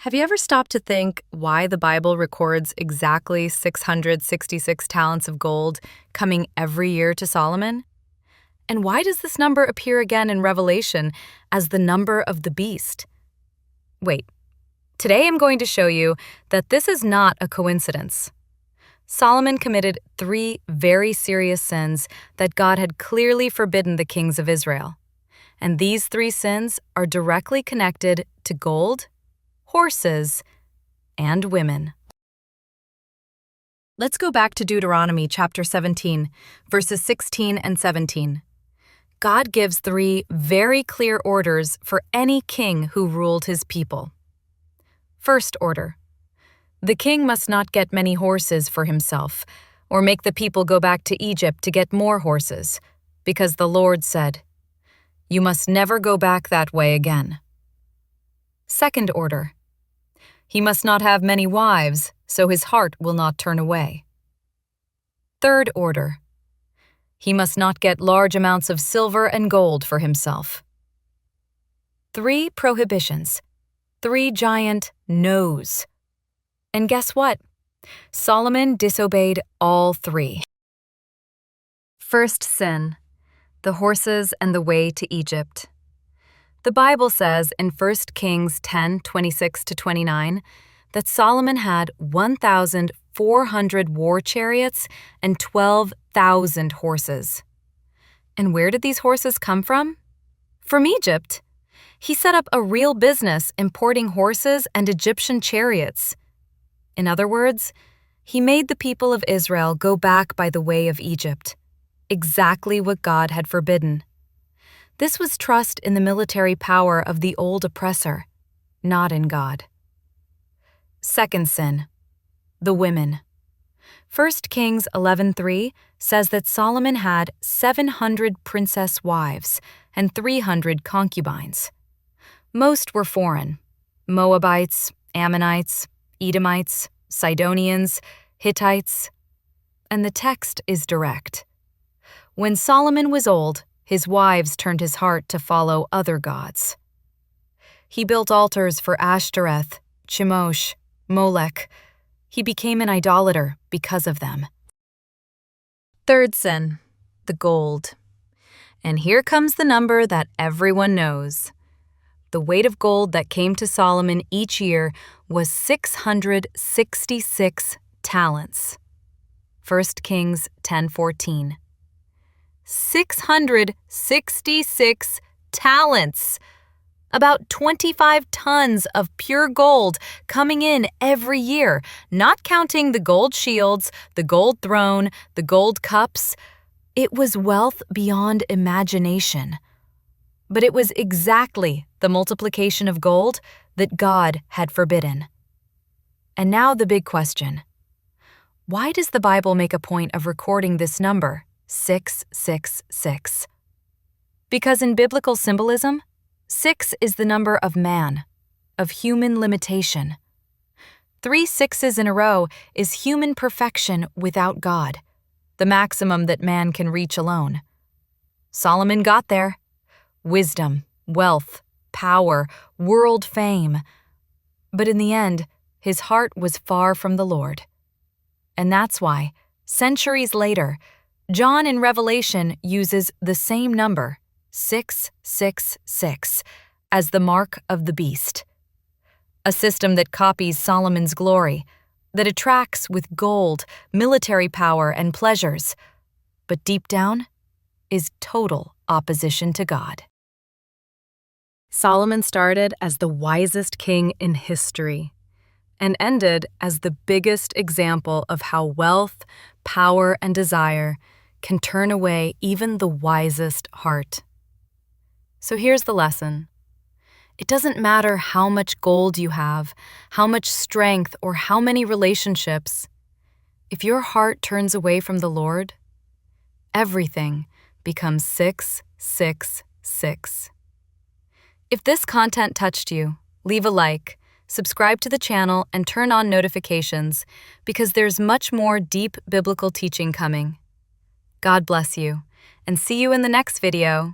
Have you ever stopped to think why the Bible records exactly 666 talents of gold coming every year to Solomon? And why does this number appear again in Revelation as the number of the beast? Wait, today I'm going to show you that this is not a coincidence. Solomon committed 3 very serious sins that God had clearly forbidden the kings of Israel. And these 3 sins are directly connected to gold, horses, and women. Let's go back to Deuteronomy chapter 17, verses 16 and 17. God gives 3 very clear orders for any king who ruled his people. First order: the king must not get many horses for himself, or make the people go back to Egypt to get more horses, because the Lord said, "You must never go back that way again." Second order: he must not have many wives, so his heart will not turn away. Third order: he must not get large amounts of silver and gold for himself. 3 prohibitions, 3 giant no's. And guess what? Solomon disobeyed all 3. First sin: the horses and the way to Egypt. The Bible says in 1 Kings 10:26-29 that Solomon had 1,400 war chariots and 12,000 horses. And where did these horses come from? From Egypt. He set up a real business importing horses and Egyptian chariots. In other words, he made the people of Israel go back by the way of Egypt, exactly what God had forbidden. This was trust in the military power of the old oppressor, not in God. Second sin: the women. 1 Kings 11:3 says that Solomon had 700 princess wives and 300 concubines. Most were foreign: Moabites, Ammonites, Edomites, Sidonians, Hittites. And the text is direct. When Solomon was old, his wives turned his heart to follow other gods. He built altars for Ashtoreth, Chemosh, Molech. He became an idolater because of them. Third sin: the gold. And here comes the number that everyone knows. The weight of gold that came to Solomon each year was 666 talents. 1 Kings 10:14. 666 talents! About 25 tons of pure gold coming in every year, not counting the gold shields, the gold throne, the gold cups. It was wealth beyond imagination. But it was exactly the multiplication of gold that God had forbidden. And now the big question: why does the Bible make a point of recording this number, 666? Because in biblical symbolism, 6 is the number of man, of human limitation. 3 6s in a row is human perfection without God, the maximum that man can reach alone. Solomon got there. Wisdom, wealth, power, world fame. But in the end, his heart was far from the Lord. And that's why, centuries later, John in Revelation uses the same number, 666, as the mark of the beast. A system that copies Solomon's glory, that attracts with gold, military power, and pleasures, but deep down is total opposition to God. Solomon started as the wisest king in history and ended as the biggest example of how wealth, power, and desire can turn away even the wisest heart. So here's the lesson. It doesn't matter how much gold you have, how much strength, or how many relationships. If your heart turns away from the Lord, everything becomes 666. If this content touched you, leave a like, subscribe to the channel, and turn on notifications, because there's much more deep biblical teaching coming. God bless you, and see you in the next video.